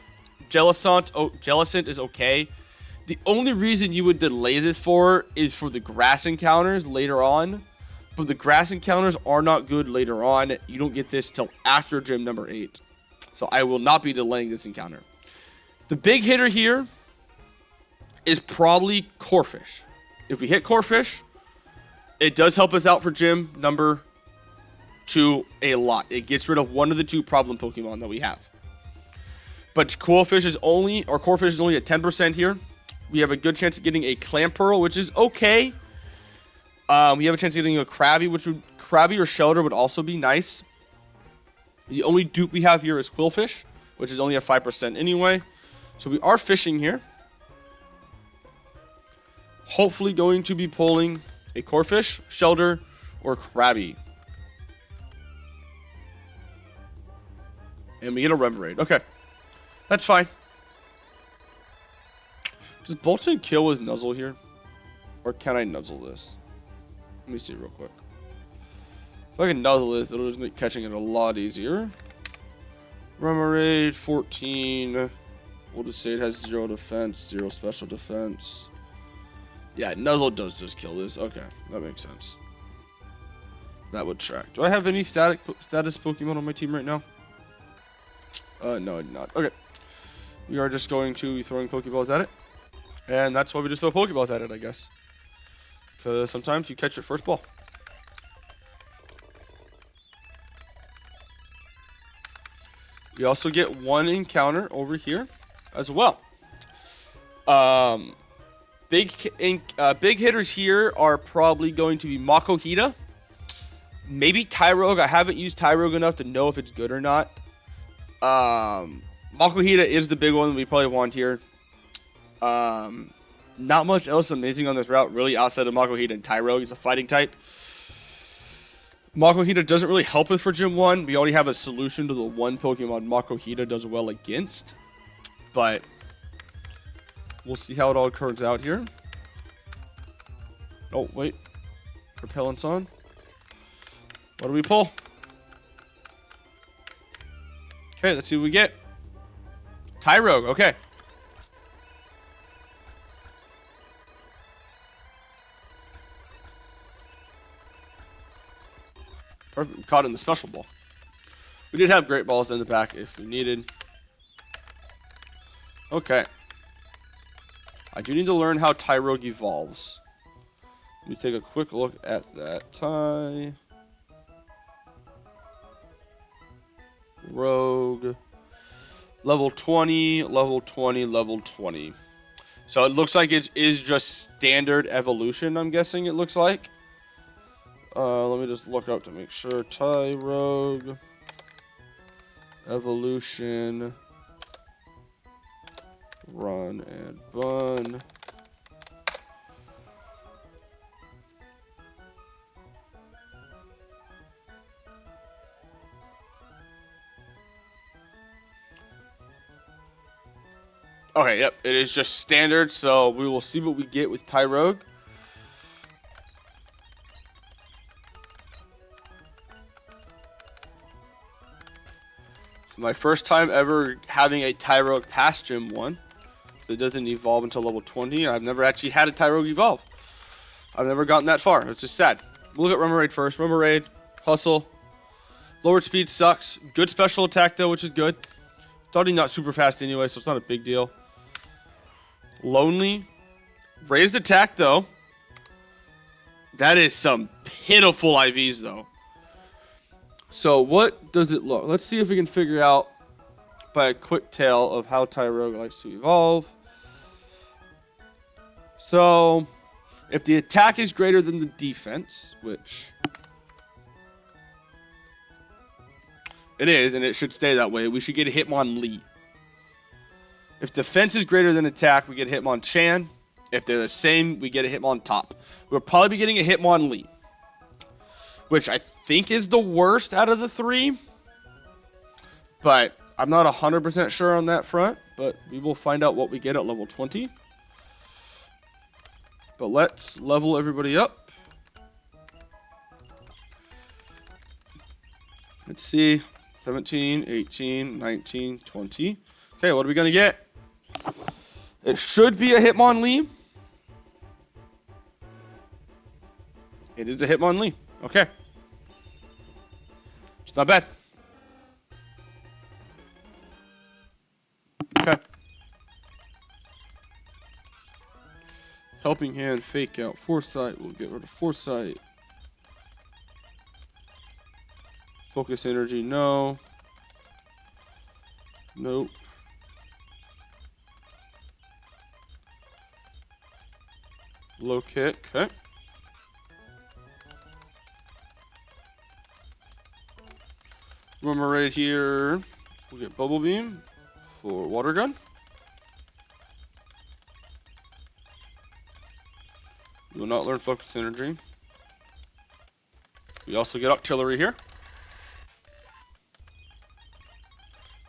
Jellicent is okay. The only reason you would delay this is for the grass encounters later on. But the grass encounters are not good later on. You don't get this till after gym number 8. So I will not be delaying this encounter. The big hitter here is probably Corphish. If we hit Corphish, it does help us out for gym number 2 a lot. It gets rid of one of the 2 problem Pokemon that we have. But Corphish is only at 10% here. We have a good chance of getting a Clamperl, which is okay. We have a chance of getting a Krabby, Krabby or Shelter would also be nice. The only dupe we have here is Quillfish, which is only at 5% anyway. So we are fishing here. Hopefully going to be pulling a Corphish, Shelter, or Krabby. And we get a Remoraid. Okay. That's fine. Does Bolton kill with Nuzzle here? Or can I Nuzzle this? Let me see real quick. If I can Nuzzle this, it'll just make catching it a lot easier. Remoraid, 14. We'll just say it has 0 defense, 0 special defense. Yeah, Nuzzle does just kill this. Okay, that makes sense. That would track. Do I have any status Pokemon on my team right now? No, I do not. Okay. We are just going to be throwing Pokeballs at it. And that's why we just throw Pokeballs at it, I guess. Because sometimes you catch your first ball. We also get one encounter over here as well. Big hitters here are probably going to be Makuhita. Maybe Tyrogue. I haven't used Tyrogue enough to know if it's good or not. Makuhita is the big one we probably want here. Not much else amazing on this route, really, outside of Makuhita and Tyrogue. It's a fighting type. Makuhita doesn't really help us for Gym 1. We already have a solution to the one Pokemon Makuhita does well against. But we'll see how it all turns out here. Oh, wait. Propellant's on. What do we pull? Okay, let's see what we get. Tyrogue, okay. Perfect. We caught it in the special ball. We did have great balls in the back if we needed. Okay. I do need to learn how Tyrogue evolves. Let me take a quick look at that. Tyrogue. Level 20, level 20, level 20. So it looks like it is just standard evolution, I'm guessing it looks like. Let me just look up to make sure. Tyrogue. Evolution. Run and bun. Okay, yep, it is just standard, so we will see what we get with Tyrogue. My first time ever having a Tyrogue past Gym 1. So it doesn't evolve until level 20. I've never actually had a Tyrogue evolve. I've never gotten that far. It's just sad. We'll look at Remoraid first. Remoraid, Hustle. Lowered speed sucks. Good special attack though, which is good. It's already not super fast anyway, so it's not a big deal. Lonely. Raised attack though. That is some pitiful IVs though. So what does it look? Let's see if we can figure out by a quick tale of how Tyrogue likes to evolve. So if the attack is greater than the defense, which it is, and it should stay that way, we should get a Hitmonlee. If defense is greater than attack, we get a Hitmonchan. If they're the same, we get a Hitmontop. We'll probably be getting a Hitmonlee, which I think is the worst out of the three. But I'm not 100% sure on that front. But we will find out what we get at level 20. But let's level everybody up. Let's see. 17, 18, 19, 20. Okay, what are we going to get? It should be a Hitmonlee. It is a Hitmonlee. Okay. It's not bad. Okay. Helping Hand, Fake Out, Foresight. We'll get rid of Foresight. Focus Energy, no. Nope. Low Kick, okay. Remember right here, we'll get Bubble Beam for Water Gun. We will not learn Focus Energy. We also get Octillery here.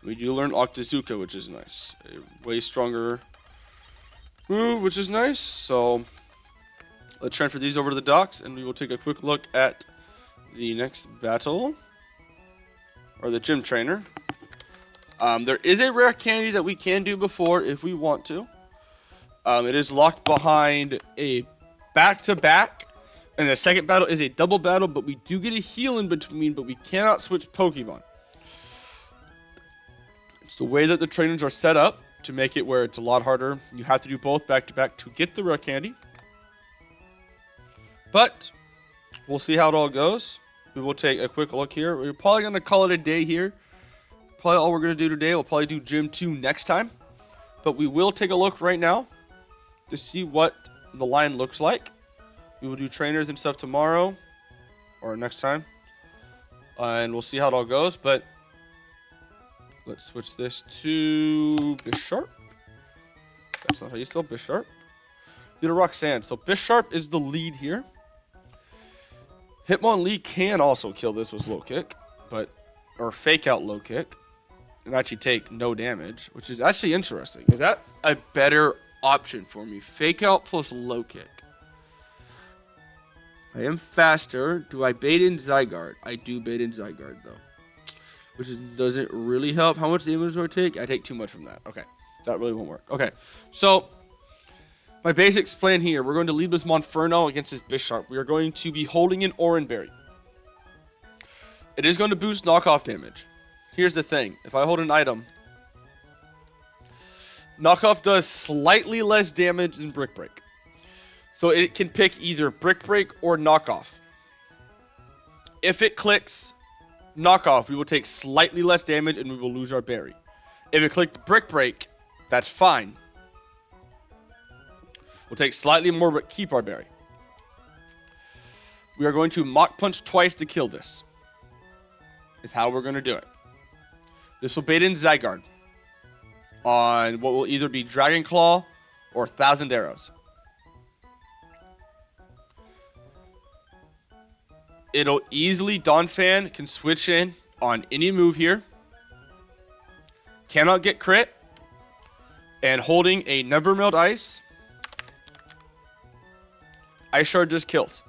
We do learn Octazooka, which is nice. A way stronger move, which is nice. So let's transfer these over to the docks, and we will take a quick look at the next battle. Or the gym trainer. There is a rare candy that we can do before if we want to. It is locked behind a back-to-back. And the second battle is a double battle, but we do get a heal in between, but we cannot switch Pokemon. It's the way that the trainers are set up to make it where it's a lot harder. You have to do both back-to-back to get the rare candy. But we'll see how it all goes. We will take a quick look here. We're probably going to call it a day here probably all we're going to do today. We'll probably do Gym 2 next time. But we will take a look right now to see what the line looks like. We will do trainers and stuff tomorrow or next time. And we'll see how it all goes. But let's switch this to Bisharp. That's not how you spell Bisharp. Do the Roxanne. So Bisharp is the lead here. Hitmonlee can also kill this with low kick, or fake out low kick, and actually take no damage, which is actually interesting. Is that a better option for me? Fake out plus low kick. I am faster. Do I bait in Zygarde? I do bait in Zygarde though, which doesn't really help. How much damage do I take? I take too much from that. Okay, that really won't work. Okay, so my basics plan here. We're going to lead with Monferno against this Bisharp. We are going to be holding an Oranberry. It is going to boost knockoff damage. Here's the thing. If I hold an item, knockoff does slightly less damage than Brick Break. So it can pick either Brick Break or knockoff. If it clicks knockoff, we will take slightly less damage and we will lose our berry. If it clicked Brick Break, that's fine. We'll take slightly more, but keep our berry. We are going to Mach Punch twice to kill this. Is how we're going to do it. This will bait in Zygarde on what will either be Dragon Claw or 1,000 Arrows. It'll easily, Donphan can switch in on any move here. Cannot get crit. And holding a Never Melt Ice. Ice Shard just kills.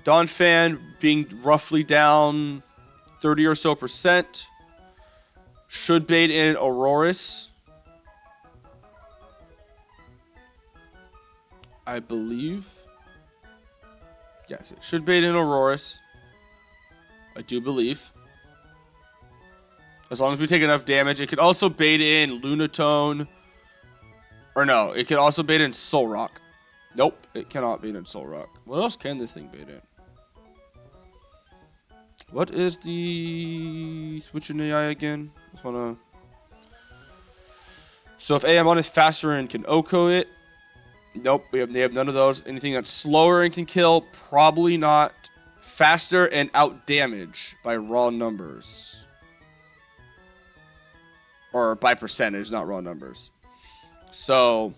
Donphan being roughly down 30 or so percent. Should bait in Aurorus. I believe. Yes, it should bait in Aurorus. I do believe. As long as we take enough damage. It could also bait in Lunatone. Or no, it could also bait in Solrock. Nope, it cannot bait in Solrock. What else can this thing bait in? What is the switching AI again? Just wanna. So if Amon is faster and can OHKO it, nope, they have none of those. Anything that's slower and can kill, probably not. Faster and out damage by raw numbers. Or by percentage, not raw numbers. So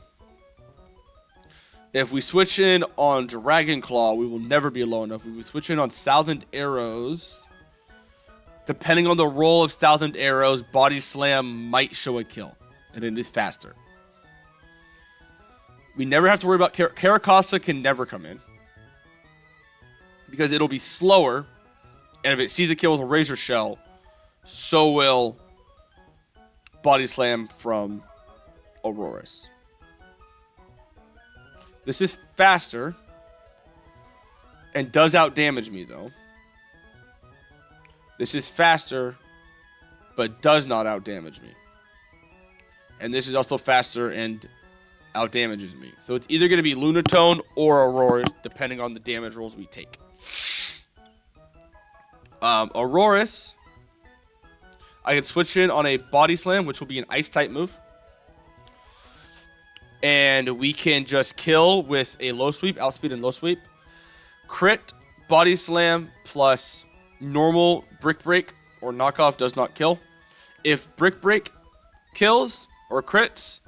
if we switch in on Dragon Claw, we will never be low enough. If we switch in on 1,000 Arrows, depending on the roll of 1,000 Arrows, Body Slam might show a kill. And it is faster. We never have to worry about Carracosta can never come in. Because it'll be slower. And if it sees a kill with a Razor Shell, so will Body Slam from Aurorus. This is faster. And does outdamage me though. This is faster. But does not outdamage me. And this is also faster and outdamages me. So it's either going to be Lunatone or Aurorus, depending on the damage rolls we take. Aurorus, I can switch in on a Body Slam, which will be an Ice-type move. And we can just kill with a Low Sweep, Outspeed and Low Sweep. Crit, Body Slam, plus normal Brick Break or Knockoff does not kill. If Brick Break kills or crits,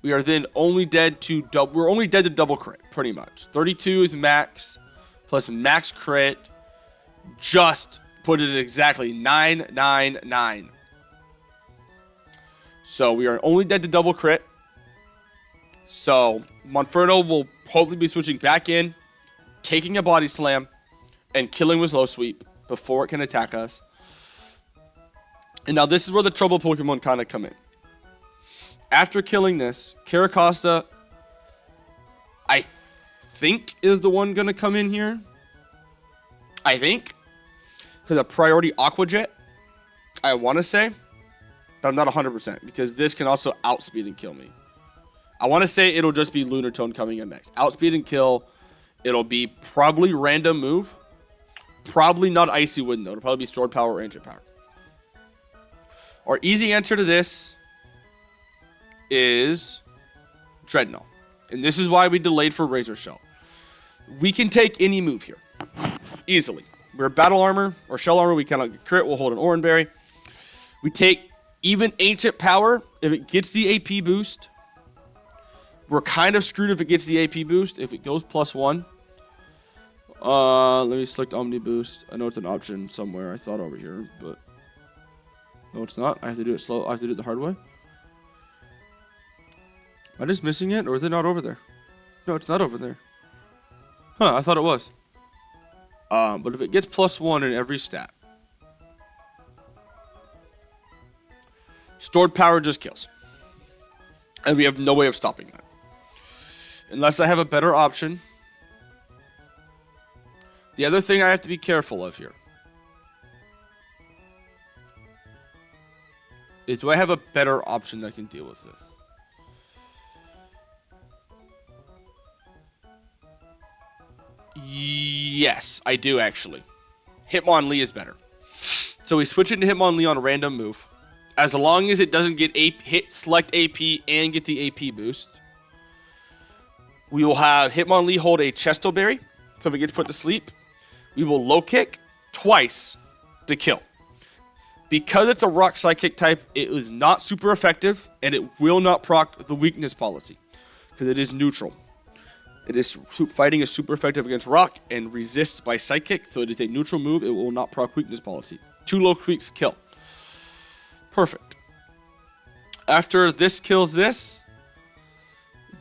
we are then only dead to we're only dead to double crit, pretty much. 32 is max, plus max crit. Just put it exactly 999. So we are only dead to double crit. So Monferno will hopefully be switching back in, taking a Body Slam, and killing with Low Sweep before it can attack us. And now this is where the trouble Pokemon kind of come in. After killing this, Carracosta, I think, is the one going to come in here. I think. Because a priority Aqua Jet, I want to say. But I'm not 100%. Because this can also outspeed and kill me. I want to say it'll just be Lunatone coming in next. Outspeed and kill. It'll be probably random move. Probably not Icy Wind, though. It'll probably be Stored Power or Ancient Power. Our easy answer to this is Dreadnought. And this is why we delayed for Razor Shell. We can take any move here. Easily. We're Battle Armor or Shell Armor. We cannot get crit. We'll hold an Oranberry. We take even Ancient Power if it gets the AP boost. We're kind of screwed if it gets the AP boost. If it goes +1. Let me select Omni Boost. I know it's an option somewhere. I thought over here, but no, it's not. I have to do it slow. I have to do it the hard way. Am I just missing it, or is it not over there? No, it's not over there. Huh, I thought it was. But if it gets +1 in every stat, Stored Power just kills. And we have no way of stopping that. Unless I have a better option. The other thing I have to be careful of here is, do I have a better option that can deal with this? Yes, I do actually. Hitmonlee is better. So we switch into Hitmonlee on a random move. As long as it doesn't get select AP and get the AP boost, we will have Hitmonlee hold a Chesto Berry. So if it gets put to sleep, we will low kick twice to kill. Because it's a rock psychic type, it is not super effective, and it will not proc the weakness policy because it is neutral. It is fighting is super effective against rock and resists by psychic, so it is a neutral move. It will not proc weakness policy. 2 low kicks kill. Perfect. After this kills this,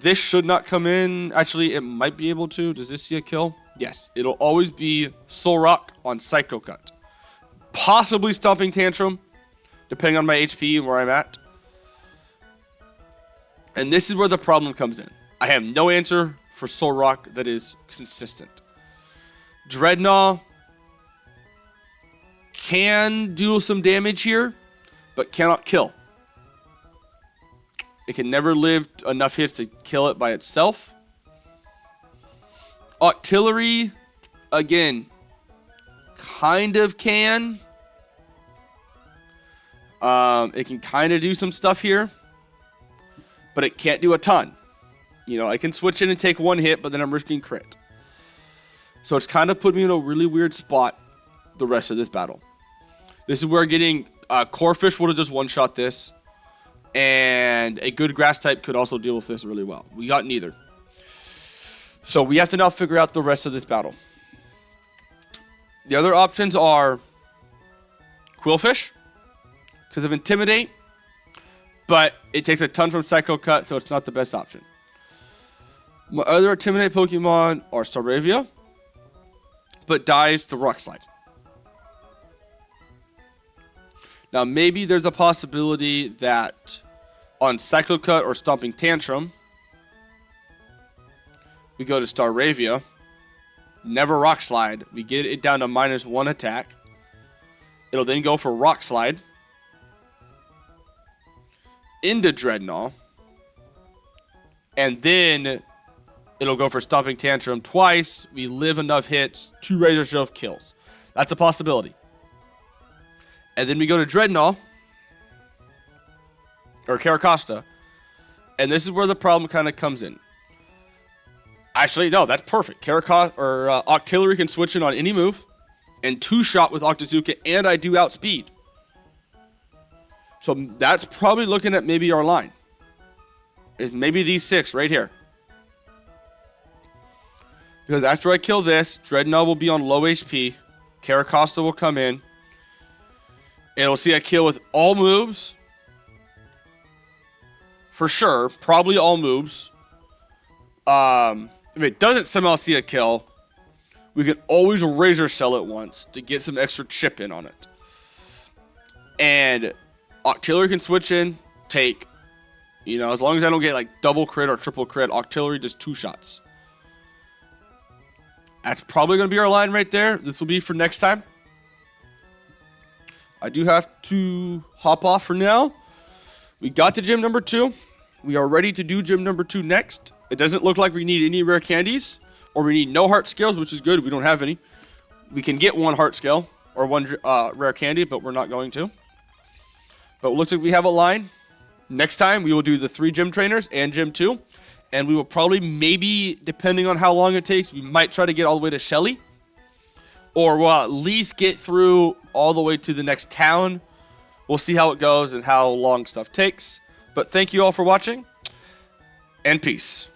this should not come in. Actually, it might be able to. Does this see a kill? Yes. It'll always be Soul Rock on Psycho Cut. Possibly Stomping Tantrum, depending on my HP and where I'm at. And this is where the problem comes in. I have no answer for Soul Rock that is consistent. Dreadnought can do some damage here, but cannot kill. It can never live enough hits to kill it by itself. Octillery, again, kind of can. It can kind of do some stuff here, but it can't do a ton. You know, I can switch in and take 1 hit, but then I'm risking crit. So it's kind of put me in a really weird spot the rest of this battle. This is where getting Corefish would have just one-shot this, and a good grass type could also deal with this really well. We got neither. So we have to now figure out the rest of this battle. The other options are Quillfish, because of Intimidate, but it takes a ton from Psycho Cut, so it's not the best option. My other Intimidate Pokemon are Staravia, but dies to Rock Slide. Now, maybe there's a possibility that on Psycho Cut or Stomping Tantrum, we go to Staravia, never Rock Slide. We get it down to -1 attack. It'll then go for Rock Slide into Dreadnought, and then it'll go for Stomping Tantrum twice. We live enough hits, 2 Razor Shelf kills. That's a possibility. And then we go to Dreadnought, or Caracosta, and this is where the problem kind of comes in. Actually, no, that's perfect. Caracosta or Octillery can switch in on any move, and 2-shot with Octazooka, and I do outspeed. So that's probably looking at maybe our line. It's maybe these 6 right here. Because after I kill this, Dreadnought will be on low HP. Caracosta will come in. It'll see a kill with all moves. For sure. Probably all moves. If it doesn't somehow see a kill, we can always Razor Shell it once to get some extra chip in on it. And Octillery can switch in, take, you know, as long as I don't get like double crit or triple crit, Octillery just 2 shots. That's probably going to be our line right there. This will be for next time. I do have to hop off for now. We got to gym number 2. We are ready to do gym number 2 next. It doesn't look like we need any rare candies, or we need no heart scales, which is good. We don't have any. We can get 1 heart scale or 1 rare candy, but we're not going to. But it looks like we have a line. Next time, we will do the 3 gym trainers and gym 2. And we will probably, maybe, depending on how long it takes, we might try to get all the way to Shelly. Or we'll at least get through all the way to the next town. We'll see how it goes and how long stuff takes. But thank you all for watching. And peace.